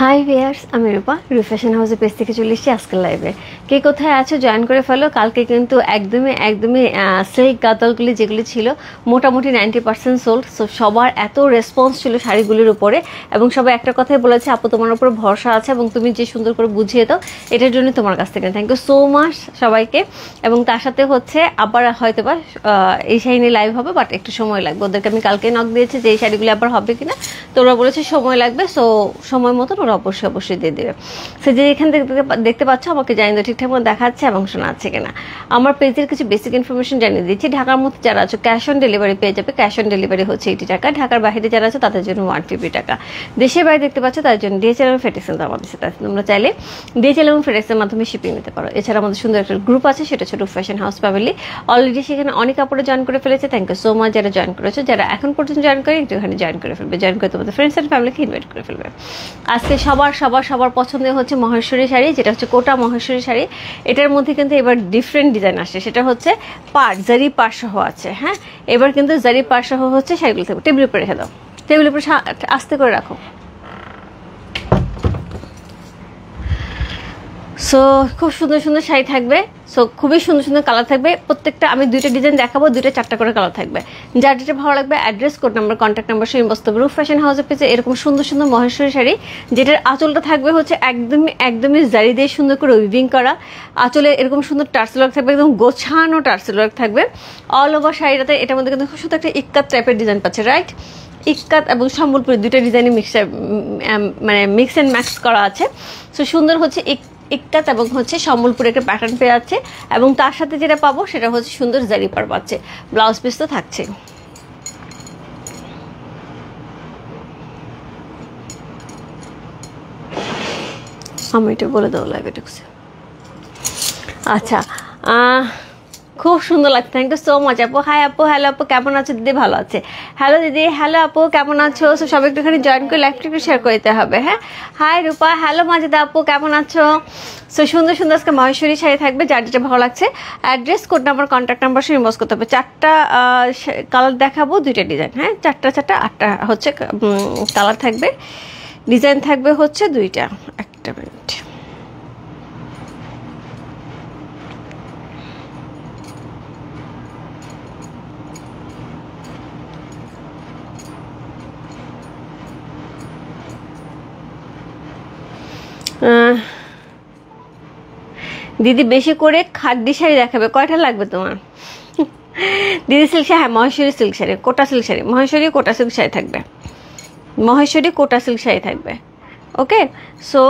High viewers, আমি রূপা fashion হাউসের page থেকে চলে এসেছি আজকের লাইভে। কে কোথায় আছো জয়েন করে ফেলো। কালকে কিন্তু একদমই সিল্ক গাদলগুলি যেগুলি ছিল মোটামুটি 90% সোল্ড। সো সবার এত রেসপন্স ছিল শাড়িগুলির উপরে এবং সবাই একটা কথাই বলেছে, আপু তোমার উপর ভরসা আছে এবং তুমি যে সুন্দর করে বুঝিয়ে দাও, এটার জন্য তোমার কাছ থেকে থ্যাংক ইউ সো মাচ সবাইকে। এবং তার সাথে হচ্ছে আবার হয়তো বা এই শাড়ি নিয়ে লাইভ হবে, বাট একটু সময় লাগবে। ওদেরকে আমি কালকে নক দিয়েছি যে এই শাড়িগুলি আবার হবে কিনা, তো ওরা বলেছে সময় লাগবে। সো সময় মতো ওরা অবশ্যই দিয়ে দেবে। সে যে এখান থেকে দেখতে পাচ্ছ আমাকে জানিয়ে দাও ঠিকঠাক মতো দেখাচ্ছে এবং শোনা আছে কিনা। আমার পেজের কিছু বেসিক ইনফরমেশন জানিয়ে দিচ্ছি। ঢাকার মধ্যে যারা আছো ক্যাশ অন ডেলিভারি পেয়ে যাবে। ক্যাশ অন ডেলিভারি হচ্ছে 80 টাকা। ঢাকার বাইরে যারা আছে তাদের জন্য 150 টাকা। দেশের বাইরে দেখতে পাচ্ছ তাদের জন্য ডিএচএল এবং ফেডেক্স আমাদের সাথে আছে। তোমরা চাইলে ডিএচএল এবং ফেডেক্সের মাধ্যমে শিপিং নিতে পারো। এছাড়া আমাদের সুন্দর একটা গ্রুপ আছে, সেটা ছোট ফ্যাশন হাউস ফ্যামিলি। অলরেডি সেখানে অনেক আপুরা জয়েন করে ফেলেছে। থ্যাংক ইউ সো মাচ যারা জয়েন করেছো। যারা এখন পর্যন্ত জয়েন করে একটুখানি জয়েন করে ফেলবে, জয়েন করে তোমাদের ফ্রেন্ডস অ্যান্ড ফ্যামিলিকে ইনভাইট করে ফেলবে। আজকে সবার পছন্দের হচ্ছে মহেশ্বরী শাড়ি, যেটা হচ্ছে কোটা মহেশ্বরী শাড়ি। এটার মধ্যে কিন্তু এবার ডিফারেন্ট ডিজাইন আসছে, সেটা হচ্ছে জারি পাড় সহ আছে। হ্যাঁ, এবার কিন্তু জারি পাড় সহ হচ্ছে শাড়িগুলো থাকবে। টেবিলের উপরে রেখে দাও, টেবিলের উপরে আস্তে করে রাখো। সো খুব সুন্দর শাড়ি থাকবে। সো খুবই সুন্দর কালার থাকবে। প্রত্যেকটা আমি দুইটা ডিজাইন দেখাবো, দুইটা চারটা করে কালার থাকবে। যার যেটা ভালো লাগবে address, code number, contact number সহ ইনবক্স করবে। ফ্যাশন হাউসের পেজে এরকম সুন্দর মহেশ্বরী শাড়ি, যেটার আঁচলটা থাকবে হচ্ছে একদমই জারি দিয়ে সুন্দর করে উইভিং করা। আঁচলে এরকম সুন্দর টার্সেল ওয়ার্ক থাকবে, একদম গোছানো টার্সেল ওয়ার্ক থাকবে অল ওভার শাড়িটাতে। এটার মধ্যে কিন্তু খুব সুন্দর একটা ইক্কাত টাইপের ডিজাইন পাচ্ছে, রাইট? ইক্কাত এবং সম্বলপুরি দুইটা ডিজাইনে মিক্স অ্যান্ড ম্যাক্স করা আছে। সো সুন্দর হচ্ছে ইক্কাত এবং হচ্ছে সম্বলপুরে একটা প্যাটার্ন পেয়ে যাচ্ছে এবং তার সাথে যেটা পাবো সেটা হচ্ছে সুন্দর জারি পাড় পাচ্ছে। ব্লাউজ পিস তো থাকছে। আমি এটা বলে দেবো লাইভ এটা। আচ্ছা, খুব সুন্দর লাগছে। থ্যাংক ইউ সো মাচ আপু। হাই আপু, হ্যালো আপু, কেমন আছো দিদি? ভালো আছে। হ্যালো দিদি, হ্যালো আপু, কেমন আছো? সবাই একটুখানি জয়েন করে লাইভটা একটু শেয়ার করে দিতে হবে। হ্যাঁ, হাই রূপা, হ্যালো মাজিদা আপু, কেমন আছো? সো সুন্দর আজকে মহেশ্বরী শাড়ি থাকবে, যার যেটা ভালো লাগছে address, code number, contact number সে ইনবক্স করতে হবে। চারটা কালার দেখাবো, দুইটা ডিজাইন। হ্যাঁ, আটটা হচ্ছে কালার থাকবে, ডিজাইন থাকবে হচ্ছে দুইটা। একটা মিনিট, দিদি বেশি করে খাদ্যি শাড়ি দেখাবে। কয়টা লাগবে তোমার দিদি? সিল্ক শাড়ি, হ্যাঁ মহেশ্বরী সিল্ক শাড়ি, কোটা সিল্ক শাড়ি, মহেশ্বরী কোটা সিল্ক শাড়ি থাকবে, মহেশ্বরী কোটা সিল্ক শাড়ি থাকবে। ওকে, সো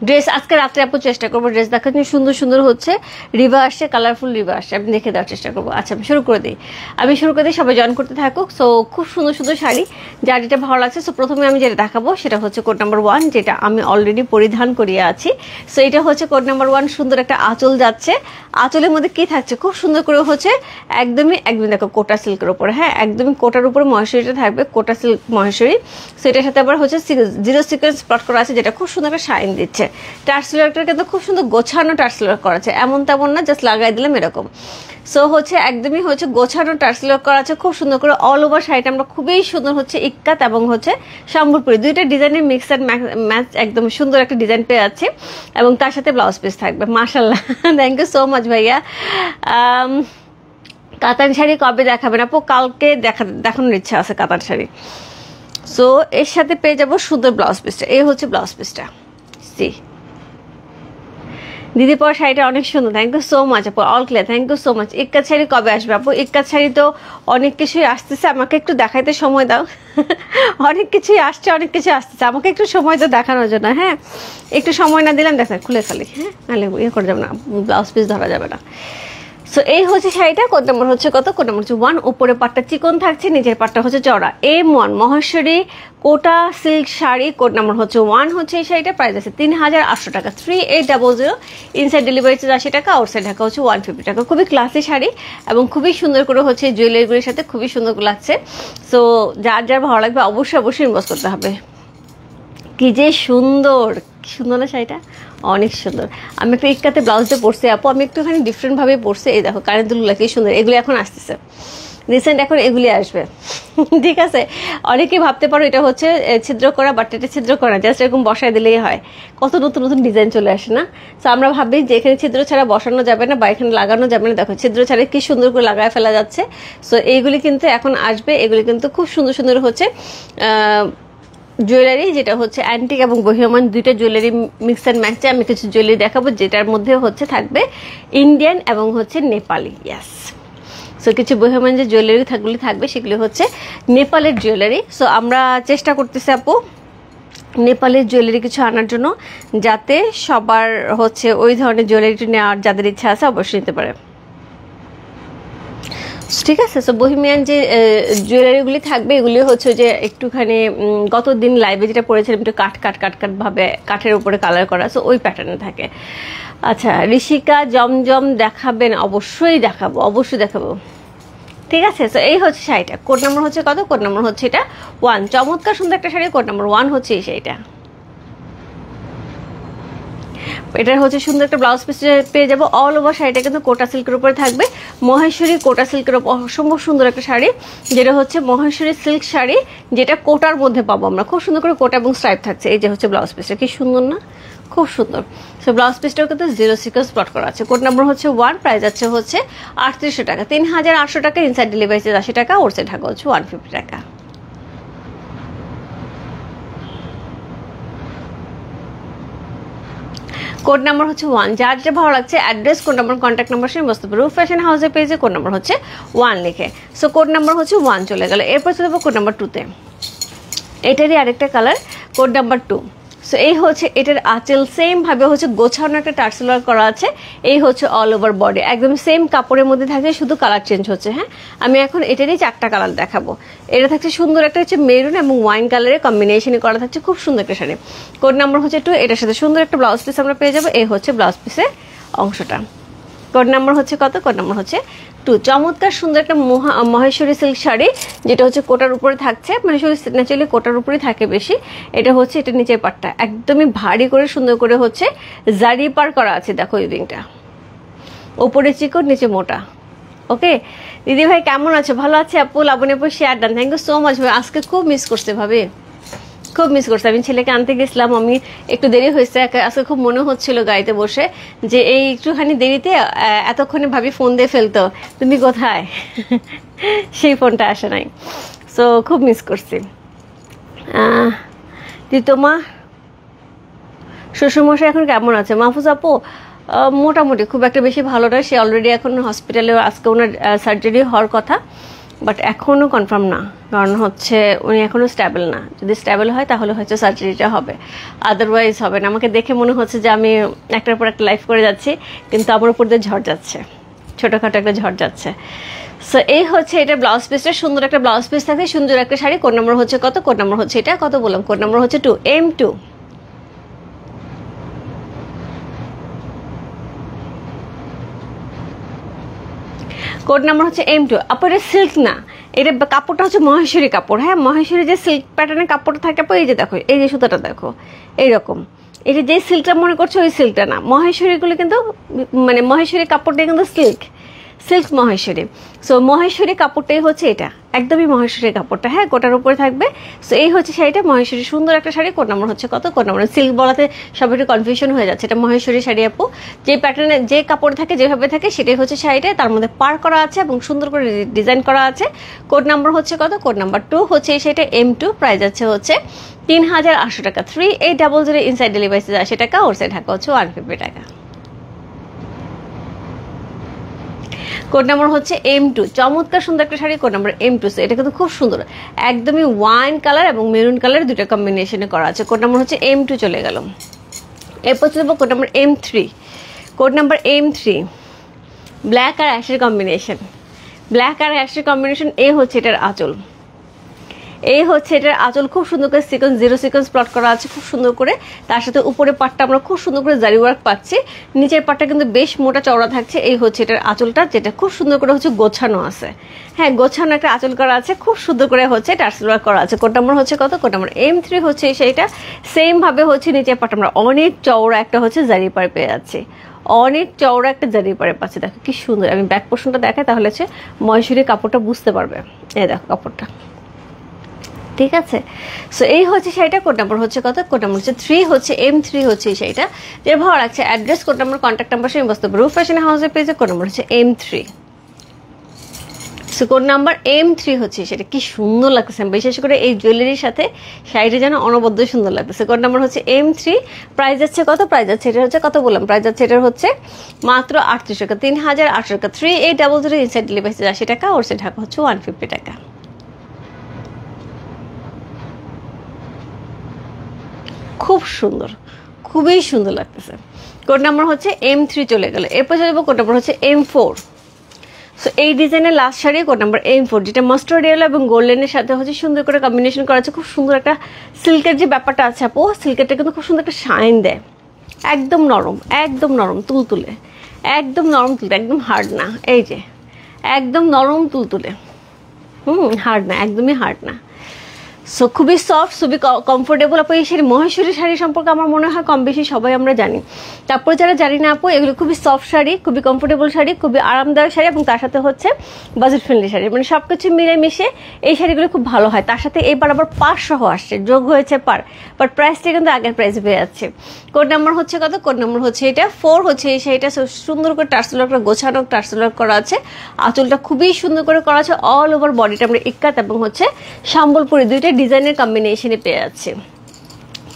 ড্রেস আজকে রাত্রে আপু চেষ্টা করবো ড্রেস দেখার জন্য। সুন্দর হচ্ছে রিভা আসছে, কালারফুল রিভা আসছে, আমি দেখে দেওয়ার চেষ্টা করবো। আচ্ছা, আমি শুরু করে দিই, সবাই জয়েন করতে থাকুক। সো খুব সুন্দর শাড়ি, যার যেটা ভালো লাগছে। সো প্রথমে আমি যেটা দেখাবো সেটা হচ্ছে কোড নাম্বার 1, যেটা আমি অলরেডি পরিধান করিয়ে আছি। সো এটা হচ্ছে কোড নাম্বার 1। সুন্দর একটা আঁচল যাচ্ছে। আঁচলের মধ্যে কি থাকছে খুব সুন্দর করে হচ্ছে একদমই দেখো কোটা সিল্কের উপরে। হ্যাঁ, একদমই কোটার উপরে মহেশ্বরীটা থাকবে, কোটা সিল্ক মহেশ্বরী। সো এটার সাথে আবার হচ্ছে জিরো সিকোয়েন্স প্লট করা আছে, যেটা খুব সুন্দর একটা শাইন দিচ্ছে। টার্সেল ওয়ার্কটা কিন্তু খুব সুন্দর গোছানো টার্সেল ওয়ার্ক করা আছে, এমন তেমন না জাস্ট লাগাই দিলাম এরকম। সো হচ্ছে একদমই হচ্ছে গোছানো টার্সেল ওয়ার্ক করা আছে খুব সুন্দর করে অল ওভার শাড়িটা। আমরা খুবই সুন্দর হচ্ছে ইক্কাত এবং হচ্ছে সম্বলপুরি দুইটা ডিজাইনের মিক্স অ্যান্ড ম্যাচ, একদম সুন্দর একটা ডিজাইন পেয়ে যাচ্ছে এবং তার সাথে ব্লাউজ পিস থাকবে। মাশাআল্লাহ, থ্যাংক ইউ সো মাচ ভাইয়া। কাতান শাড়ি কবে দেখাবেন আপু? কালকে দেখানোর ইচ্ছা আছে কাতান শাড়ি। সো এর সাথে পেয়ে যাবো সুন্দর ব্লাউজ পিসটা। এই হচ্ছে ব্লাউজ পিসটা। সি দিদি পর শাড়িটা অনেক সুন্দর, থ্যাংক ইউ সো মাচ আপু। All clear, thank you so much. Ikat sari কবে আসবে আপু? ইক্কাত শাড়ি তো অনেক কিছুই আসতেছে, আমাকে একটু দেখাইতে সময় দাও। অনেক কিছুই আসছে, অনেক কিছু আসতেছে, আমাকে একটু সময় তো দেখানোর জন্য। হ্যাঁ, একটু সময় না দিলাম দেখেন খুলে ফেলি। হ্যাঁ, নাহলে ইয়ে করে যাবে না, ব্লাউজ পিস ধরা যাবে না। সো এই হচ্ছে শাড়িটা। কোড নাম্বার হচ্ছে কত? কোড নাম্বার হচ্ছে 1। উপরে পাটটা চিকন থাকছে, নিচের পাটটা হচ্ছে চওড়া। M1 মহেশ্বরী কোটা সিল্ক শাড়ি, কোড নাম্বার হচ্ছে 1 হচ্ছে এই শাড়িটা। প্রাইস আছে 3800 টাকা, 3800। ইনসাইড ডেলিভারি চার্জ 80 টাকা, আউটসাইড ঢাকা হচ্ছে 150 টাকা। খুবই ক্লাসি শাড়ি এবং খুবই সুন্দর করে হচ্ছে জুয়েলারিগুলির সাথে খুবই সুন্দর লাগছে। সো যার ভালো লাগবে অবশ্যই ইনবক্স করতে হবে। কি যে সুন্দর না শাড়িটা, অনেক সুন্দর। আমি একটা ইক্কাতে ব্লাউজ দিয়ে পরছি আপু, আমি একটুখানি ডিফারেন্টভাবে পরছি। এই দেখো কানের দুলগুলো কি সুন্দর, এগুলো এখন আসতেছে। রিসেন্ট এখন এগুলি আসবে। ঠিক আছে, অনেকেই ভাবতে পারো এটা হচ্ছে ছিদ্র করা, বাট এটা ছিদ্র করা, জাস্ট এরকম বসায় দিলেই হয়। কত নতুন নতুন ডিজাইন চলে আসে না? তো আমরা ভাবি যে এখানে ছিদ্র ছাড়া বসানো যাবে না বা এখানে লাগানো যাবে না, দেখো ছিদ্র ছাড়া কি সুন্দর করে লাগায় ফেলা যাচ্ছে। সো এইগুলি কিন্তু এখন আসবে, এগুলি কিন্তু খুব সুন্দর সুন্দর হচ্ছে জুয়েলারি, যেটা হচ্ছে অ্যান্টিক এবং বহিরমান দুইটা জুয়েলারি মিক্স অ্যান্ড ম্যাচে আমি কিছু জুয়েলারি দেখাবো, যেটার মধ্যে হচ্ছে থাকবে ইন্ডিয়ান এবং হচ্ছে নেপালি। ইয়াস, সো কিছু বহিরমান যে জুয়েলারি থাকবে সেগুলি হচ্ছে নেপালের জুয়েলারি। সো আমরা চেষ্টা করতেছি আপু নেপালের জুয়েলারি কিছু আনার জন্য, যাতে সবার হচ্ছে ওই ধরনের জুয়েলারিটি নেওয়ার যাদের ইচ্ছা আছে অবশ্যই নিতে পারে। ঠিক আছে, সো বহিমিয়ান যে জুয়েলারিগুলি থাকবে এগুলি হচ্ছে যে একটুখানি গত দিন লাইভে যেটা পড়েছিলাম একটু কাট ভাবে কাঠের উপরে কালার করা, সো ওই প্যাটার্নে থাকে। আচ্ছা, ঋষিকা জমজম দেখাবেন? অবশ্যই দেখাবো। ঠিক আছে, সো এই হচ্ছে শাড়িটা। কোড নাম্বার হচ্ছে কত? কোড নাম্বার হচ্ছে এটা 1। চমৎকার সুন্দর একটা শাড়ি, কোড নাম্বার 1 হচ্ছে এই শাড়িটা। এটার হচ্ছে সুন্দর একটা ব্লাউজ পিস পেয়ে যাবো। অল ওভার শাড়িটা কিন্তু কোটা সিল্কের উপরে থাকবে, মহেশ্বরী কোটা সিল্কের অসম্ভব সুন্দর একটা শাড়ি, যেটা হচ্ছে মহেশ্বরী সিল্ক শাড়ি, যেটা কোটার মধ্যে পাবো আমরা। খুব সুন্দর করে কোটা এবং স্ট্রাইপ থাকছে। এই যে হচ্ছে ব্লাউজ পিসটা, কি সুন্দর না? খুব সুন্দর। সো ব্লাউজ পিসটাও কিন্তু 0 সিকোয়েন্স প্লট করা আছে। কোড নাম্বার হচ্ছে 1, প্রাইস আছে হচ্ছে 3800 টাকা, 3800 টাকা। ইনসাইড ডেলিভারি চার্জ 80 টাকা, আউটসাইড ঢাকা হচ্ছে 150 টাকা। কোড নাম্বার হচ্ছে 1। যার যেটা ভালো লাগছে address, code number, contact number শুনে বসতে পারো। রূপ ফ্যাশন হাউসের পেজে কোড নাম্বার হচ্ছে 1 লিখে। সো কোড নাম্বার হচ্ছে 1 চলে গেল। এরপর চলে যাবো কোড নাম্বার 2তে। এটারই আরেকটা কালার, কোড নাম্বার 2। সো এই হচ্ছে এটার আঁচল, সেম ভাবে হচ্ছে গোছানো একটা টার্সেল ওয়ার্ক করা আছে। এই হচ্ছে অল ওভার বডি, একদম সেম কাপড়ের মধ্যে থাকে, শুধু কালার চেঞ্জ হচ্ছে। হ্যাঁ, আমি এখন এটারই 4টা কালার দেখাবো। এটা থাকছে সুন্দর একটা হচ্ছে মেরুন এবং ওয়াইন কালারের কম্বিনেশনে করা থাকছে, খুব সুন্দর একটা শাড়ি। কোড নাম্বার হচ্ছে 2। এটার সাথে সুন্দর একটা ব্লাউজ পিস আমরা পেয়ে যাবো। এই হচ্ছে ব্লাউজ পিসের অংশটা। কোড নাম্বার হচ্ছে কত? কোড নাম্বার হচ্ছে 2। চমৎকার সুন্দর একটা মহেশ্বরী সিল্ক শাড়ি, যেটা হচ্ছে কোটার উপরে থাকছে। মহেশ্বরী ন্যাচারালি কোটার উপরেই থাকে বেশি। এটা হচ্ছে এটা নিচের পাটটা একদমই ভারী করে সুন্দর করে হচ্ছে জারি পার করা আছে। দেখো ইভিংটা ওপরে চিকন, নিচে মোটা। ওকে দিদি ভাই কেমন আছে? ভালো আছে আপু, লাবণী আপু share done, thank you so much ভাই। আজকে খুব মিস করতে ভাবে, খুব মিস করছে। আমি ছেলেকে আনতে গেছিলাম, আমি একটু দেরি হয়েছে। আজকে খুব মনে হচ্ছিল গাড়িতে বসে যে এই একটুখানি দেরিতে এতক্ষণে ভাবি ফোন দিয়ে ফেলতো, তুমি কোথায়? সেই ফোনটা আসে নাই। সো খুব মিস করছি। তোমা শ্বশুরমশাই এখন কেমন আছে? মাহফুজ আপু মোটামুটি, খুব একটা বেশি ভালো না। সে অলরেডি এখন হসপিটালে, আজকে ওনার সার্জারি হওয়ার কথা, বাট এখনও কনফার্ম না, কারণ হচ্ছে উনি এখনও স্ট্যাবল না। যদি স্ট্যাবল হয় তাহলে হয়তো সার্জারিটা হবে, আদারওয়াইজ হবে না। আমাকে দেখে মনে হচ্ছে যে আমি একটার পর একটা লাইফ করে যাচ্ছি, কিন্তু আমার উপর দিয়ে ঝড় যাচ্ছে, ছোটোখাটো একটা ঝড় যাচ্ছে। সো এই হচ্ছে এটা ব্লাউজ পিসটা, সুন্দর একটা ব্লাউজ পিস থাকে, সুন্দর একটা শাড়ি। কোড নাম্বার হচ্ছে কত? কোড নাম্বার হচ্ছে এটা কত বললাম? কোড নাম্বার হচ্ছে 2, M2। কোড নাম্বার হচ্ছে M2। আপু এটা সিল্ক না, এটা কাপড়টা হচ্ছে মহেশ্বরী কাপড়। হ্যাঁ, মহেশ্বরী যে সিল্ক প্যাটার্নের কাপড়টা থাকে আপু, এই যে দেখো, এই যে সুতাটা দেখো এইরকম। এটা যে সিল্কটা মনে করছো ওই সিল্কটা না, মহেশ্বরীগুলো কিন্তু মানে মহেশ্বরী কাপড়টা কিন্তু সিল্ক মহেশ্বরী। সো মহেশ্বরী কাপড়টাই হচ্ছে এটা, একদমই মহেশ্বরী কাপড়টা। হ্যাঁ, কোটার উপরে থাকবে। সো এই হচ্ছে শাড়িটা, মহেশ্বরী সুন্দর একটা শাড়ি। কোড নাম্বার হচ্ছে কত? কোড নাম্বার, সিল্ক বলাতে সব একটু কনফিউশন হয়ে যাচ্ছে। এটা মহেশ্বরী শাড়ি আপু, যে প্যাটার্নে যে কাপড় থাকে যেভাবে থাকে সেটাই হচ্ছে শাড়িটা। তার মধ্যে পার করা আছে এবং সুন্দর করে ডিজাইন করা আছে। কোড নাম্বার হচ্ছে কত? কোড নাম্বার 2 হচ্ছে এই শাড়িটা M2। প্রাইস আছে হচ্ছে 3800 টাকা, 3800। ইনসাইড ডেলিভারি 80 টাকা, আউটসাইড ঢাকা হচ্ছে 150 টাকা। কোড নাম্বার হচ্ছে M2। চমৎকার সুন্দর একটা শাড়ি, কোড নাম্বার M2। এটা কিন্তু খুব সুন্দর, একদমই ওয়াইন কালার এবং মেরুন কালার দুটো কম্বিনেশনে করা আছে। কোড নাম্বার হচ্ছে M2 চলে গেল। এরপর চলে যাবো code number M3। Code number M3 black আর অ্যাশের কম্বিনেশন, ব্ল্যাক আর অ্যাশের কম্বিনেশন। এ হচ্ছে এটার আঁচল, এই হচ্ছে এটার আঁচল, খুব সুন্দর করে সিকোয়েন্স, জিরো সিকোয়েন্স প্লট করা আছে খুব সুন্দর করে। তার সাথে উপরে পাটটা আমরা খুব সুন্দর করে জারি ওয়ার্ক পাচ্ছি, নিচের পাটটা কিন্তু বেশ মোটা চওড়া থাকছে। এই হচ্ছে এটার আঁচলটা, যেটা খুব সুন্দর করে হচ্ছে গোছানো আছে। হ্যাঁ, গোছানো একটা আঁচল করা আছে, খুব সুন্দর করে হচ্ছে টার্সেল ওয়ার্ক করা আছে। কোড নাম্বার হচ্ছে কত? কোড নাম্বার M3 হচ্ছে সেইটা। সেম ভাবে হচ্ছে নিচের পাটটা আমরা অনেক চওড়া একটা হচ্ছে জারি পাড় পেয়ে যাচ্ছি, অনেক চওড়া একটা জারি পাড়ে পাচ্ছি। দেখো কি সুন্দর। আমি ব্যাক পোর্শনটা দেখাই, তাহলে হচ্ছে ময়ূরের কাপড়টা বুঝতে পারবে। এই দেখো কাপড়টা, ঠিক আছে। সো এই হচ্ছে সেইটা। কোড নাম্বার হচ্ছে কত? কোড নাম্বার হচ্ছে 3 হচ্ছে M3 হচ্ছে সেইটা। যেটা ভালো লাগছে address, code number, contact number সেই বস্তু রূপ ফ্যাশন হাউসের পেজে। কোড নাম্বার হচ্ছে M3। So code number M3 হচ্ছে সেটা। কি সুন্দর লাগতেছে, বিশেষ করে এই জুয়েলারির সাথে শাড়িটা যেন অনবদ্য সুন্দর লাগতেছে। কোড নাম্বার হচ্ছে M3। প্রাইস যাচ্ছে কত? প্রাইস যাচ্ছে এটা হচ্ছে কত বললাম, প্রাইস যাচ্ছে এটার হচ্ছে মাত্র 38 টাকা, 3800 টাকা। 3800 ইনসাইড ডেলিভারি 80 টাকা, ওর সে ঢাকা হচ্ছে 150 টাকা। খুব সুন্দর, খুবই সুন্দর লাগতেছে। কোড নাম্বার হচ্ছে M3 চলে গেল। এরপর চলে যাবো কোড নাম্বার হচ্ছে M4। সো এই ডিজাইনের last sari code number M4, যেটা মাস্টার্ড ইয়েলো এবং গোল্ডেনের সাথে হচ্ছে সুন্দর করে কম্বিনেশন করা আছে। খুব সুন্দর একটা সিল্কের যে ব্যাপারটা আছে আপু, সিল্কেরটা কিন্তু খুব সুন্দর একটা শাইন দেয়। একদম নরম, একদম নরম তুলতুলে, একদম নরম তুলে, একদম হার্ড না। এই যে একদম নরম তুলতুলে, হার্ড না, একদমই হার্ড না। সো খুবই সফট, খুবই কমফোর্টেবল। আপু এই শাড়ি, মহেশ্বরী শাড়ি সম্পর্কে আমার মনে হয় কম বেশি সবাই আমরা জানি। তারপরে যারা জানি না আপু, এগুলো খুবই সফট শাড়ি, খুবই কমফোর্টেবল শাড়ি, খুবই আরামদায়ক শাড়ি, এবং তার সাথে হচ্ছে বাজেট ফ্রেন্ডলি শাড়ি। মানে সব কিছু মিলে মিশে এই শাড়িগুলো খুব ভালো হয়। তার সাথে এবার আবার পার সহ আসছে, যোগ হয়েছে পার, বাট প্রাইসটা কিন্তু আগের প্রাইস পেয়ে যাচ্ছে। কোড নাম্বার হচ্ছে কত? কোড নাম্বার হচ্ছে এটা 4 হচ্ছে এই শাড়িটা। সুন্দর করে টার্সেল ওয়ার্ক, গোছানো টার্সেল ওয়ার্ক করা আছে। আঁচলটা খুবই সুন্দর করে করা আছে। অল ওভার বডিটা আমরা ইক্কাত এবং হচ্ছে সম্বলপুরি দুইটা ডিজাইনের কম্বিনেশনে পেয়ে যাচ্ছে।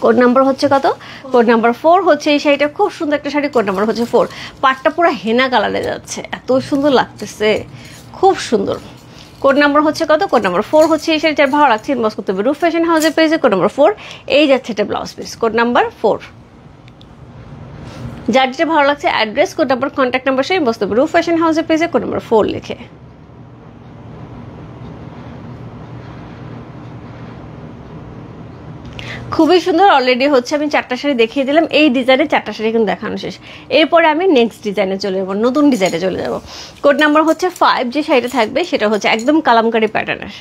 কোড নাম্বার হচ্ছে কত? কোড নাম্বার 4 হচ্ছে এই শাড়িটা। খুব সুন্দর একটা শাড়ি। কোড নাম্বার হচ্ছে 4। পাটটা পুরো হেনা কালারে যাচ্ছে, এত সুন্দর লাগতেছে, খুব সুন্দর। কোড নাম্বার হচ্ছে কত? কোড নাম্বার 4 হচ্ছে এই শাড়িটা। ভালো লাগছে ইনবক্স করতে হবে রূপ ফ্যাশন হাউসের পেজে। Code number 4। এই যাচ্ছে এটা ব্লাউজ পিস। Code number 4। যার যেটা ভালো লাগছে address, code number, contact number সেই ইনবক্স করতে হবে রূপ ফ্যাশন হাউসের পেজে। কোড নাম্বার 4 লিখে। খুবই সুন্দর। অলরেডি হচ্ছে আমি 4টা শাড়ি দেখিয়ে দিলাম। এই ডিজাইনে 4টা শাড়ি কিন্তু দেখানো শেষ। এরপরে আমি নেক্সট ডিজাইনে চলে যাবো, নতুন ডিজাইনে চলে যাবো। কোড নাম্বার হচ্ছে 5। যে শাড়িটা থাকবে সেটা হচ্ছে একদম কালামকারী প্যাটার্নের,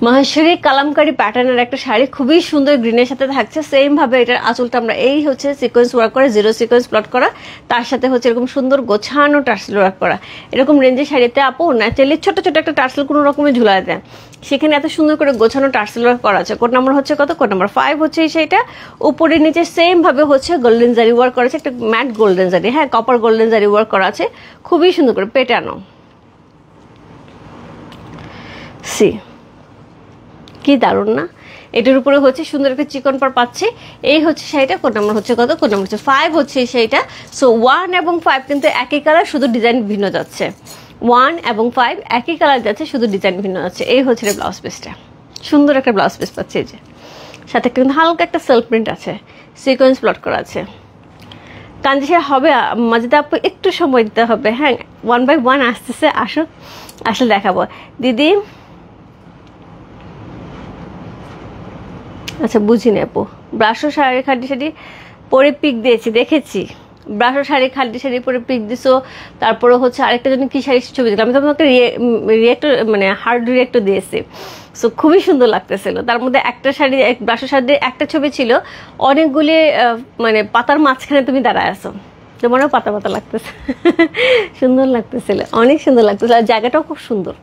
মহেশ্বরী কালামকারী প্যাটার্নের একটা শাড়ি। খুবই সুন্দর গ্রিনের সাথে থাকছে। সেম ভাবে এটার আঁচলটা আমরা এই হচ্ছে সিকোয়েন্স ওয়ার্ক করা, জিরো সিকোয়েন্স প্লট করা, তার সাথে হচ্ছে এরকম সুন্দর গোছানো টার্সেল ওয়ার্ক করা। এরকম রেঞ্জের শাড়িতে আপু ন্যাচারালি ছোট ছোট একটা টার্সেল কোনো রকমের ঝুলা দেয়, সেখানে এত সুন্দর করে গোছানো টার্সেল ওয়ার্ক করা আছে। কোড নাম্বার হচ্ছে কত? কোড নাম্বার 5 হচ্ছে এই শাড়িটা। উপরে নিচে সেম ভাবে হচ্ছে গোল্ডেন জারি ওয়ার্ক করা আছে, একটা ম্যাট গোল্ডেন জারি, হ্যাঁ কপার গোল্ডেন জারি ওয়ার্ক করা আছে, খুবই সুন্দর করে পেটানো। সি কি দারুণ না? এটার উপরে হচ্ছে সুন্দর একটা চিকন পার পাচ্ছে। এই হচ্ছে শাড়িটা। কোড নাম্বার হচ্ছে কত? কোড নাম্বার হচ্ছে 5 হচ্ছে এই শাড়িটা। সো 1 এবং 5 কিন্তু একই কালার, শুধু ডিজাইন ভিন্ন যাচ্ছে। 1 এবং 5 একই কালার যাচ্ছে, শুধু ডিজাইন ভিন্ন যাচ্ছে। এই হচ্ছে ব্লাউজ পিসটা, সুন্দর একটা ব্লাউজ পিস পাচ্ছে। এই যে সাথে কিন্তু হালকা একটা সেলফ প্রিন্ট আছে, সিকোয়েন্স প্লট করা আছে। কাঞ্জিসা হবে মাঝে আপু, একটু সময় দিতে হবে। হ্যাঁ, 1 বাই 1 আসতেছে, আসুক, আসলে দেখাবো। দিদি আচ্ছা বুঝিনি আপু, ব্রাশো শাড়ি খাটি শাড়ি পরে পিক দিয়েছি, দেখেছি। ব্রাশো শাড়ি খাটি শাড়ি পরে পিক দিছো। তারপরে হচ্ছে আরেকটা জন্য কি শাড়ির ছবি দিলাম, আমি তোমাকে রিয়েক্টর মানে হার্ড রিয়েক্টর দিয়েছি। সো খুবই সুন্দর লাগতেছিল। তার মধ্যে একটা শাড়ি, ব্রাশো শাড়ির একটা ছবি ছিল, অনেকগুলি মানে পাতার মাঝখানে তুমি দাঁড়ায় আছো, তোমারও পাতা পাতা লাগতেছে, সুন্দর লাগতেছিল, অনেক সুন্দর লাগতেছিল। আর জায়গাটাও খুব সুন্দর,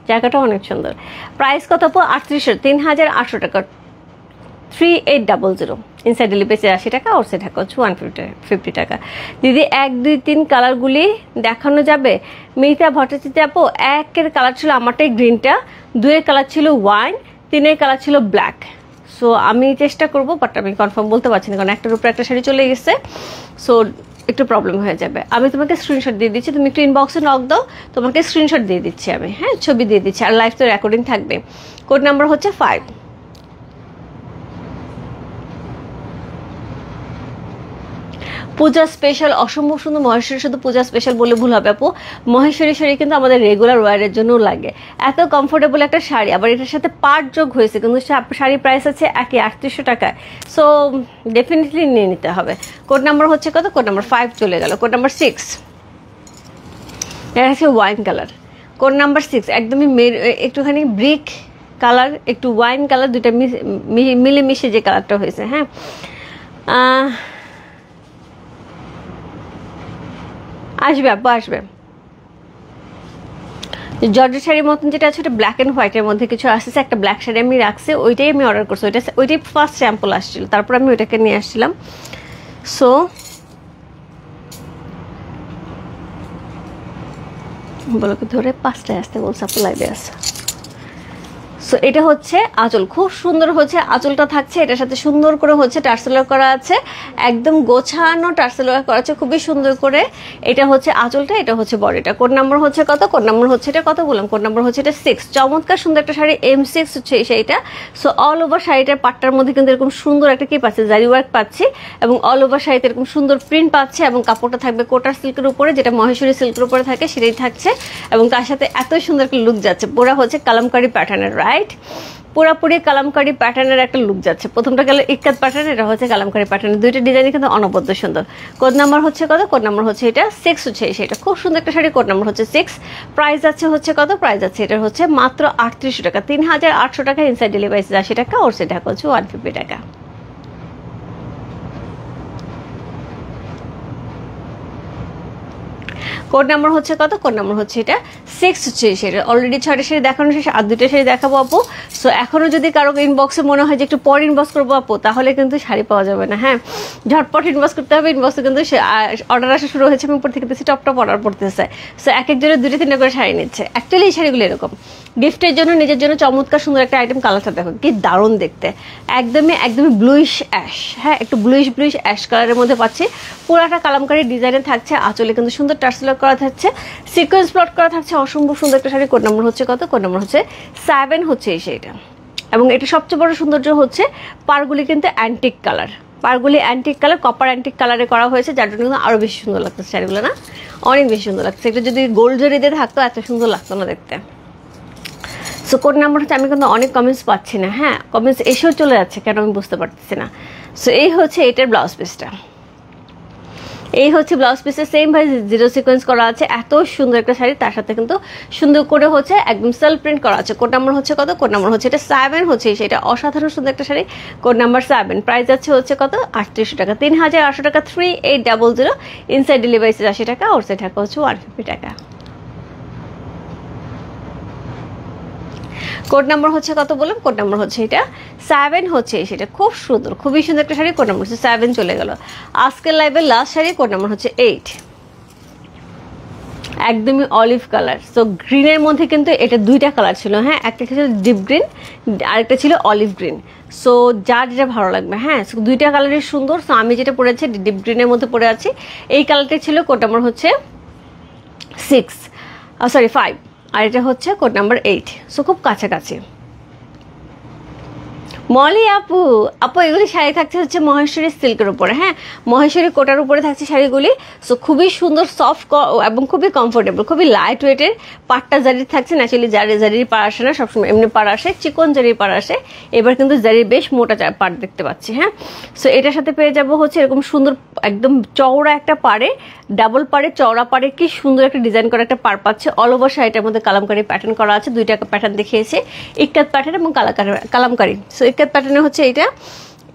জায়গাটাও অনেক সুন্দর। প্রাইস কত আপু? 3800 টাকা। 3800 ইনসাইড ডেলিভারি 80 টাকা, ওর সে ঢাকা হচ্ছে 150 টাকা। দিদি 1, 2, 3 কালারগুলি দেখানো যাবে? মিতা ভট্টাচার্য আপু, 1-এর কালার ছিল আমারটাই গ্রিনটা, 2-এর কালার ছিল ওয়াইন, 3-এর কালার ছিল ব্ল্যাক। সো আমি চেষ্টা করবো, বাট আমি কনফার্ম বলতে পারছি না, কারণ একটার উপরে একটা শাড়ি চলে গেছে, সো একটু প্রবলেম হয়ে যাবে। আমি তোমাকে স্ক্রিনশট দিয়ে দিচ্ছি, তুমি একটু ইনবক্সে নক দাও, তোমাকে স্ক্রিনশট দিয়ে দিচ্ছি আমি, হ্যাঁ ছবি দিয়ে দিচ্ছি, আর লাইভ তো রেকর্ডিং থাকবে। কোড নাম্বার হচ্ছে 5। পূজা স্পেশাল, অসম্ভব সুন্দর মহেশ্বরী, শুধু পূজা স্পেশাল বলে ভুল হবে আপু, মহেশ্বরী শাড়ি কিন্তু আমাদের রেগুলার ওয়ারের জন্যও লাগে। এত কমফোর্টেবল একটা শাড়ি, আবার এটার সাথে পাট যোগ হয়েছে, কিন্তু শাড়ি প্রাইস আছে একই 3800 টাকায়। সো ডেফিনেটলি নিয়ে নিতে হবে। কোড নাম্বার হচ্ছে কত? কোড নাম্বার 5 চলে গেল। কোড নাম্বার 6, এটা হচ্ছে ওয়াইন কালার। কোড নাম্বার 6 একদমই একটুখানি ব্রিক কালার, একটু ওয়াইন কালার, দুইটা মিলেমিশে যে কালারটা হয়েছে। হ্যাঁ, আসবে আপু, আসবে। জর্জেট শাড়ির মতন যেটা আছে ওটা ব্ল্যাক অ্যান্ড হোয়াইটের মধ্যে কিছু আসছে। একটা ব্ল্যাক শাড়ি আমি রাখছি, ওইটাই আমি অর্ডার করছি, ওইটাই ফার্স্ট স্যাম্পল আসছিল, তারপর আমি ওইটাকে নিয়ে আসছিলাম। সো বলোকে ধরে 5টায় আসতে বলছে আপু, লাইভে আসে। সো এটা হচ্ছে আঁচল, খুব সুন্দর হচ্ছে আঁচলটা থাকছে, এটার সাথে সুন্দর করে হচ্ছে টার্সেলার করা আছে, একদম গোছানো টার্সেলার করা আছে খুবই সুন্দর করে। এটা হচ্ছে আঁচলটা, এটা হচ্ছে বডিটা। কোড নাম্বার হচ্ছে কত? কোড নাম্বার হচ্ছে এটা কত বললাম? কোড নাম্বার হচ্ছে এটা 6। চমৎকার সুন্দর একটা শাড়ি, M6 হচ্ছে এই শাড়িটা। সো অল ওভার শাড়িটার পাটটার মধ্যে কিন্তু এরকম সুন্দর একটা কি পাচ্ছে, জারি ওয়ার্ক পাচ্ছি, এবং অল ওভার শাড়িতে এরকম সুন্দর প্রিন্ট পাচ্ছে, এবং কাপড়টা থাকবে কোটার সিল্কের উপরে, যেটা মহেশ্বরী সিল্কের উপরে থাকে সেটাই থাকছে, এবং তার সাথে এত সুন্দর একটা লুক যাচ্ছে। পুরা হচ্ছে কালামকারী প্যাটার্নের, রাইট? পুরাপুরি কালামকারী প্যাটার্নের একটা লুক যাচ্ছে। প্রথমটা গেল ইক্কাত প্যাটার্ন, এটা হচ্ছে কালামকারী প্যাটার্নের, দুইটা ডিজাইন কিন্তু অনবদ্য সুন্দর। কোড নাম্বার হচ্ছে কত? কোড নাম্বার হচ্ছে এটা 6 হচ্ছে সেটা, খুব সুন্দর একটা শাড়ি। কোড নাম্বার হচ্ছে 6। প্রাইস আছে হচ্ছে কত? প্রাইস আছে এটা হচ্ছে মাত্র 3800 টাকা, 3800 টাকা। ইনসাইড ডেলিভারি 80 টাকা, ওর সেটা হচ্ছে 150 টাকা। কোড নাম্বার হচ্ছে কত? কোড নাম্বার হচ্ছে এটা 6 হচ্ছে সেটা। অলরেডি 6টা শাড়ি দেখানো শেষ, আর 2টা শাড়ি দেখাবো আপু। সো এখনো যদি কারো ইনবক্সে মনে হয় যে একটু পর ইনবক্স করবো আপু, তাহলে কিন্তু শাড়ি পাওয়া যাবে না। হ্যাঁ, ঝটপট ইনবক্স করতে হবে। ইনবক্সে কিন্তু অর্ডার আসা শুরু হয়েছে, আমি উপর থেকে দেখছি টপ অর্ডার করতেছে। সো এক একজনের 2-3টা করে শাড়ি নিচ্ছে। অ্যাকচুয়ালি এই শাড়িগুলো এরকম গিফটের জন্য, নিজের জন্য চমৎকার সুন্দর একটা আইটেম। কালারটা দেখো কি দারুণ দেখতে, একদমই ব্লুইশ অ্যাশ। হ্যাঁ, একটু ব্লুইশ অ্যাশ কালারের মধ্যে পাচ্ছি। পুরাটা কালামকারী ডিজাইনে থাকছে, আঁচলে কিন্তু সুন্দর টার্সেলার করা থাকছে, সিকোয়েন্স প্লট করা থাকছে, অসম্ভব সুন্দর একটা শাড়ি। কোড নাম্বার হচ্ছে কত? কোড নাম্বার হচ্ছে 7 হচ্ছে এই শাড়িটা। এবং এটা সবচেয়ে বড় সৌন্দর্য হচ্ছে পাড়গুলি কিন্তু অ্যান্টিক কালার, পাড়গুলি অ্যান্টিক কালার, কপার অ্যান্টিক কালারে করা হয়েছে, যার জন্য কিন্তু আরো বেশি সুন্দর লাগছে শাড়িগুলো, না? অনেক বেশি সুন্দর লাগছে। এটা যদি গোল্ড জরি দিয়ে থাকতো এত সুন্দর লাগতো না দেখতে। সো কোড নাম্বার হচ্ছে, আমি কিন্তু অনেক কমেন্টস পাচ্ছি না। হ্যাঁ, কমেন্টস এসেও চলে যাচ্ছে, কেন আমি বুঝতে পারতেছি না। সো এই হচ্ছে এটার ব্লাউজ পিসটা, এই হচ্ছে ব্লাউজ পিসের সেম ভাই জিরো সিকোয়েন্স করা আছে। এত সুন্দর একটা শাড়ি, তার সাথে কিন্তু সুন্দর করে হচ্ছে একদম সেলফ প্রিন্ট করা আছে। কোড নাম্বার হচ্ছে কত? কোড নাম্বার হচ্ছে এটা 7 হচ্ছে সেটা। অসাধারণ সুন্দর একটা শাড়ি, কোড নাম্বার 7। প্রাইস আছে হচ্ছে কত? 3800 টাকা, 3800 টাকা, 3800। ইনসাইড ডেলিভারি 80 টাকা, আউটসাইড টাকা হচ্ছে 150 টাকা। কোড নাম্বার হচ্ছে কত বললাম? কোড নাম্বার হচ্ছে এটা 7 হচ্ছে সেটা। খুব সুন্দর, খুবই সুন্দর একটা শাড়ি। কোড নাম্বার হচ্ছে 7 চলে গেল। আজকের লাইভের লাস্ট শাড়ি, কোড নাম্বার হচ্ছে 8, একদমই অলিভ কালার। সো গ্রিনের মধ্যে কিন্তু এটা 2টা কালার ছিল। হ্যাঁ, একটা ছিল ডিপ গ্রিন, আরেকটা ছিল অলিভ গ্রিন। সো যার যেটা ভালো লাগবে। হ্যাঁ, 2টা কালারই সুন্দর। সো আমি যেটা পরে আছি ডিপ গ্রিনের মধ্যে পরে আছি, এই কালারটা ছিল। কোড নাম্বার হচ্ছে 5, আর এটা হচ্ছে কোড নাম্বার 8। সো খুব কাছাকাছি। মলি আপু, এগুলি শাড়ি থাকছে হচ্ছে মহেশ্বরী সিল্কের উপরে। হ্যাঁ, মহেশ্বরী কোটার উপরে থাকছে শাড়িগুলি। সো খুবই সুন্দর, সফট এবং খুবই কমফোর্টেবল, খুবই লাইট ওয়েটের। পাটটা জারির থাকছে, ন্যাচারালি জারির পাড় আসে না সবসময়, এমনি পাড় আসে, চিকন জারির পাড় আসে। এবার কিন্তু জারির বেশ মোটা পাট দেখতে পাচ্ছি। হ্যাঁ, সো এটার সাথে পেয়ে যাবো হচ্ছে এরকম সুন্দর একদম চওড়া একটা পাড়ে, ডাবল পাড়ে, চওড়া পাড়ে কি সুন্দর একটা ডিজাইন করা একটা পাড় পাচ্ছে। অল ওভার শাড়িটার মধ্যে কালামকারী প্যাটার্ন করা আছে, 2টা প্যাটার্ন দেখিয়েছে, ইক্কাত প্যাটার্ন এবং কালামকারী। সো ইক্কাত প্যাটার্নে হচ্ছে এটা,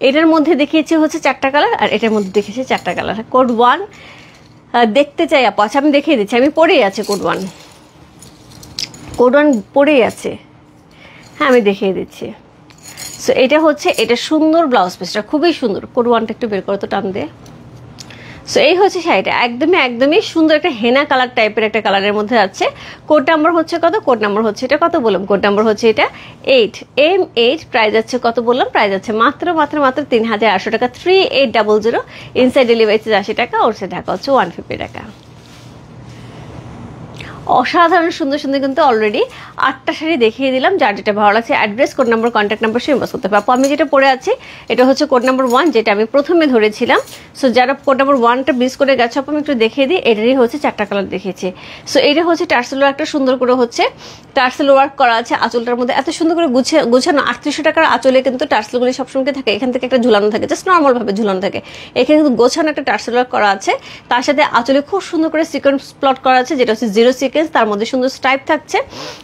এটার মধ্যে দেখিয়েছে হচ্ছে 4টা কালার, আর এটার মধ্যে দেখিয়েছে 4টা কালার। কোড 1 দেখতে চাই আপু? আচ্ছা, আমি দেখিয়ে দিচ্ছি, আমি পরেই আছে কোড 1, কোড 1 পরেই আছে। হ্যাঁ, আমি দেখিয়ে দিচ্ছি। সো এটা হচ্ছে, এটা সুন্দর ব্লাউজ পিসটা, খুবই সুন্দর। কোড 1টা একটু বের করে তো টান দিয়ে। সো এই হচ্ছে শাড়িটা, একদমই সুন্দর একটা হেনা কালার টাইপের একটা কালারের মধ্যে আছে। কোড নাম্বার হচ্ছে কত? কোড নাম্বার হচ্ছে এটা কত বললাম? কোড নাম্বার হচ্ছে এটা 8, M8। প্রাইস আছে কত বললাম? প্রাইস আছে মাত্র 3800 টাকা, 3800। ইনসাইড ডেলিভারি 80 টাকা, আউটসাইড ঢাকা হচ্ছে 150 টাকা। অসাধারণ সুন্দর সুন্দর কিন্তু অলরেডি 8টা শাড়ি দেখিয়ে দিলাম। যার যেটা ভালো লাগছে address, code number, contact number সে ইনবক্স করতে হবে। আপু আমি যেটা পরে আছি এটা হচ্ছে কোড নাম্বার 1, যেটা আমি প্রথমে ধরেছিলাম। সো যারা কোড নাম্বার 1টা মিস করে গেছে আপু আমি একটু দেখিয়ে দিই। এটারই হচ্ছে 4টা কালার দেখিয়েছি। সো এটা হচ্ছে টার্সেল একটা সুন্দর করে হচ্ছে টার্সেল ওয়ার্ক করা আছে আঁচলটার মধ্যে, এত সুন্দর করে গুছানো। 3800 টাকার আঁচলে কিন্তু টার্সেলগুলি সবসময় থাকে, এখান থেকে একটা ঝুলানো থাকে, জাস্ট নর্মাল ভাবে ঝুলানো থাকে। এখানে কিন্তু গোছানো একটা টার্সেল ওয়ার্ক করা আছে, তার সাথে আঁচলে খুব সুন্দর করে সিকোয়েন্স প্লট করা আছে, যেটা হচ্ছে 0 সিকোয়েন্স, তার মধ্যে সুন্দর স্ট্রাইপ থাকছে।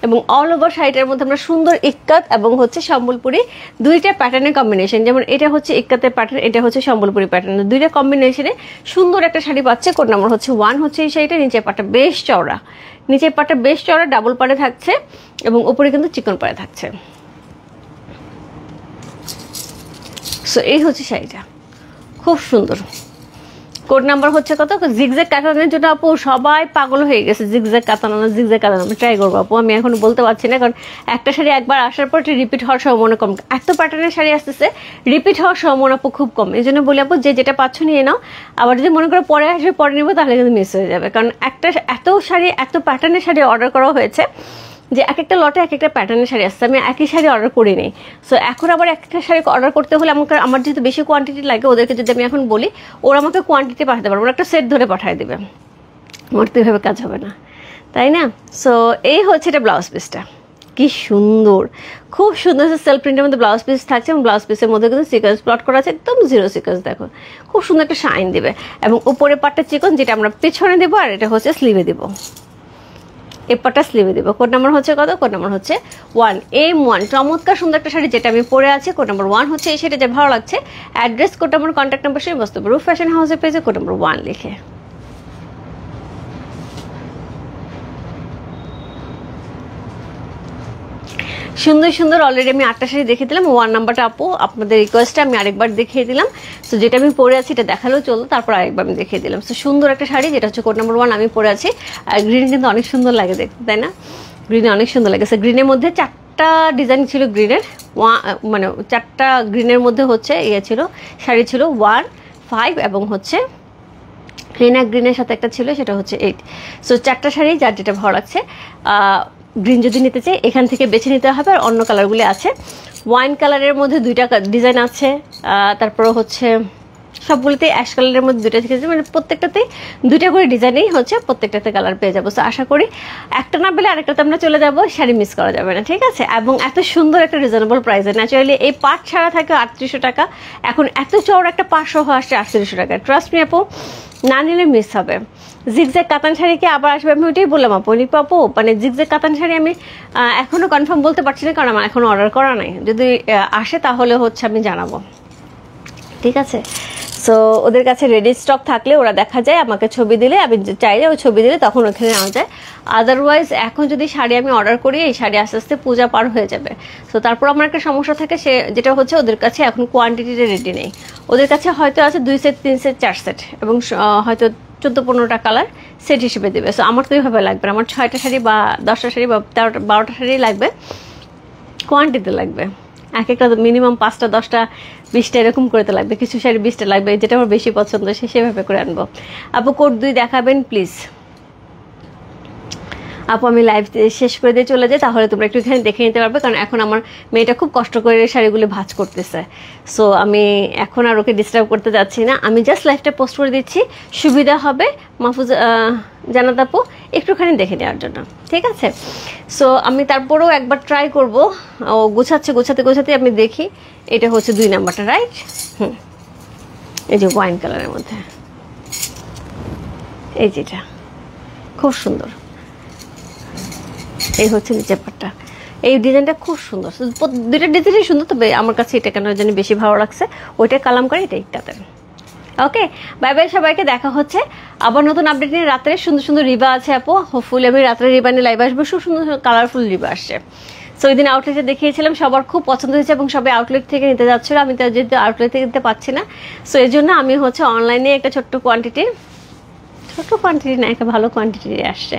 এবং অল ওভার শাড়িটার মধ্যে আমরা সুন্দর ইক্কাত এবং হচ্ছে সম্বলপুরি দুইটা প্যাটার্নের কম্বিনেশন, যেমন এটা হচ্ছে ইক্কাতের প্যাটার্ন, এটা হচ্ছে সম্বলপুরি প্যাটার্ন, দুইটা কম্বিনেশনে সুন্দর একটা শাড়ি পাচ্ছে। কোড নাম্বার হচ্ছে 1 হচ্ছে এই শাড়িটা। নিচের পাটটা বেশ চওড়া, নিচের পাটটা বেশ চওড়া, ডাবল পাড়ে থাকছে এবং উপরে কিন্তু চিকন পাড়ে থাকছে। সো এই হচ্ছে শাড়িটা, খুব সুন্দর। কোড নাম্বার হচ্ছে কত? জিগজ্যাগ কাতানের জন্য আপু সবাই পাগল হয়ে গেছে, জিগজ্যাগ কাতানো না জিগজ্যাগ কাতানো। আমি ট্রাই করবো আপু, আমি এখন বলতে পারছি না, কারণ একটা শাড়ি একবার আসার পর রিপিট হওয়ার সম্ভাবনা কম। এত প্যাটার্নের শাড়ি আসতেছে, রিপিট হওয়ার সম্ভাবনা আপু খুব কম। এই জন্য বলি আপু যে যেটা পাচ্ছ নিয়ে নাও, আবার যদি মনে করো পরে আসবে পরে নেবো তাহলে কিন্তু মিস হয়ে যাবে। কারণ একটা এত শাড়ি, এত প্যাটার্নের শাড়ি অর্ডার করা হয়েছে যে এক একটা লটে এক একটা প্যাটার্নের শাড়ি আসছে, আমি একই শাড়ি অর্ডার করি নি। সো এখন আবার একটা শাড়ি অর্ডার করতে হলে আমার যেহেতু বেশি কোয়ান্টিটি লাগে, ওদেরকে যদি আমি এখন বলি ওরা আমাকে কোয়ান্টিটি পাঠাতে পারবো, একটা সেট ধরে পাঠিয়ে দেবে, আমার তো এভাবে কাজ হবে না, তাই না? সো এই হচ্ছে এটা ব্লাউজ পিসটা, কি সুন্দর, খুব সুন্দর সেলফ প্রিন্টের মধ্যে ব্লাউজ পিস থাকছে এবং ব্লাউজ পিসের মধ্যে কিন্তু সিকোয়েন্স প্লট করা আছে, একদম 0 সিকোয়েন্স। দেখো খুব সুন্দর একটা শাইন দিবে এবং উপরে পাটটা চিকন, যেটা আমরা পেছনে দেবো, আর এটা হচ্ছে স্লিভে দেবো, এপারটা স্লিভে দেবো। কোড নাম্বার হচ্ছে কত? কোড নাম্বার হচ্ছে 1, M1। চমৎকার সুন্দর একটা শাড়ি যেটা আমি পরে আছি। কোড নাম্বার 1 হচ্ছে এই শাড়িটা, যে ভালো লাগছে address, code number, contact number সে বস্তু রূপ ফ্যাশন হাউসের পেজে কোড নাম্বার 1 লিখে। সুন্দর সুন্দর অলরেডি আমি 8টা শাড়ি দেখিয়ে দিলাম। 1 নাম্বারটা আপু আপনাদের রিকোয়েস্টে আমি আরেকবার দেখিয়ে দিলাম। সো যেটা আমি পরে আছি এটা দেখালেও চলতো, তারপর আরেকবার আমি দেখিয়ে দিলাম। সো সুন্দর একটা শাড়ি যেটা হচ্ছে কোড নাম্বার 1 আমি পরে আছি। আর গ্রিন কিন্তু অনেক সুন্দর লাগে দেখতে, তাই না? গ্রিনে অনেক সুন্দর লাগে। সো গ্রিনের মধ্যে 4টা ডিজাইন ছিল গ্রিনের, মানে 4টা গ্রিনের মধ্যে হচ্ছে ইয়ে ছিল, শাড়ি ছিল 1, 5 এবং হচ্ছে গ্রিনের সাথে একটা ছিল, সেটা হচ্ছে 8। সো 4টা শাড়ি যার যেটা ভালো লাগছে, গ্রিন যদি নিতে চাই এখান থেকে বেছে নিতে হবে। আর অন্য কালারগুলি আছে, ওয়াইন কালারের মধ্যে 2টা ডিজাইন আছে, তারপরে হচ্ছে সবগুলোতে অ্যাশ কালারের মধ্যে 2টা থেকে, মানে প্রত্যেকটাতেই 2টা করে ডিজাইনেই হচ্ছে, প্রত্যেকটাতে কালার পেয়ে যাবো। সো আশা করি একটা না পেলে আরেকটাতে আমরা চলে যাবো, শাড়ি মিস করা যাবে না, ঠিক আছে? এবং এত সুন্দর একটা রিজনেবল প্রাইসে। ন্যাচারালি এই পাট ছাড়া থাকে 3800 টাকা, এখন এত চওড়া একটা পাট সহ আসছে 3800 টাকা। ট্রাস্ট মি আপু, না নিলে মিস হবে। জিগজ্যাগ কাতান শাড়ি কি আবার আসবে? আমি ওইটাই বললাম আপু, আপু মানে জিগজ্যাগ কাতান শাড়ি আমি এখনো কনফার্ম বলতে পারছি না, কারণ আমার এখনো অর্ডার করা নাই। যদি আসে তাহলে হচ্ছে আমি জানাবো, ঠিক আছে? সো ওদের কাছে রেডি স্টক থাকলে ওরা দেখা যায় আমাকে ছবি দিলে, আমি চাইলে ওই ছবি দিলে তখন ওখানে নেওয়া যায়। আদারওয়াইজ এখন যদি শাড়ি আমি অর্ডার করি, এই শাড়ি আস্তে আস্তে পূজা পার হয়ে যাবে। সো তারপর আমার একটা সমস্যা থাকে, সে যেটা হচ্ছে ওদের কাছে এখন কোয়ান্টিটিটা রেডি নেই। ওদের কাছে হয়তো আছে 2 সেট, 3 সেট, 4 সেট এবং হয়তো 14-15টা কালার সেট হিসেবে দেবে। সো আমার তো এইভাবে লাগবে, আমার 6টা শাড়ি বা 10টা শাড়ি বা 12টা শাড়ি লাগবে, কোয়ান্টিটি লাগবে। এক একটা মিনিমাম 5টা, 10টা, 20টা এরকম করে তো লাগবে। কিছু শাড়ি 20টা লাগবে, যেটা আমার বেশি পছন্দ সেভাবে করে আনবো। আপু কোড 2 দেখাবেন প্লিজ। আপু আমি লাইভ শেষ করে দিয়ে চলে যাই, তাহলে তোমরা একটু এখানে দেখে নিতে পারবে, কারণ এখন আমার মেয়েটা খুব কষ্ট করে শাড়িগুলো ভাঁজ করতেছে। সো আমি এখন আর ওকে ডিস্টার্ব করতে যাচ্ছি না, আমি জাস্ট লাইভটা পোস্ট করে দিচ্ছি, সুবিধা হবে মাহফুজ জানাত আপু একটুখানি দেখে নেওয়ার জন্য, ঠিক আছে? সো আমি তারপরেও একবার ট্রাই করবো। ও গোছাতে আমি দেখি। এটা হচ্ছে 2 নাম্বারটা, রাইট? এই যে ওয়াইন কালারের মধ্যে, এই যেটা খুব সুন্দর, এই হচ্ছে নিচের পাটটা। এই ডিজাইনটা খুব সুন্দর, 2টা ডিজাইনই সুন্দর, তবে আমার কাছে এটা কেন জানি বেশি ভালো লাগছে। ওইটা কালামকারি, এটা একটাতে। ওকে, বাই বাই সবাইকে, দেখা হচ্ছে আবার নতুন আপডেট নিয়ে। রাত্রে সুন্দর সুন্দর রিবা আছে আপু, হোপফুলি আমি রাত্রে রিবা নিয়ে লাইভ আসবো। খুব সুন্দর কালারফুল রিবা আসছে। সো ওই দিন আউটলেটে দেখিয়েছিলাম, সবার খুব পছন্দ হয়েছে এবং সবাই আউটলেট থেকে নিতে যাচ্ছিলো। আমি তো যেহেতু আউটলেট থেকে নিতে পারছি না, সো এই জন্য আমি হচ্ছে অনলাইনে একটা ছোট্ট কোয়ান্টিটি না, একটা ভালো কোয়ান্টিটি আসছে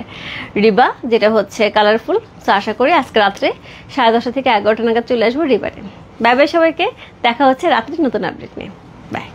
রিবা, যেটা হচ্ছে কালারফুল। সো আশা করি আজকে রাত্রে 10:30 থেকে 11টা নাগাদ চলে আসবো রিবারে। বাই বাই সবাইকে, দেখা হচ্ছে রাত্রে নতুন আপডেট নিয়ে। বাই।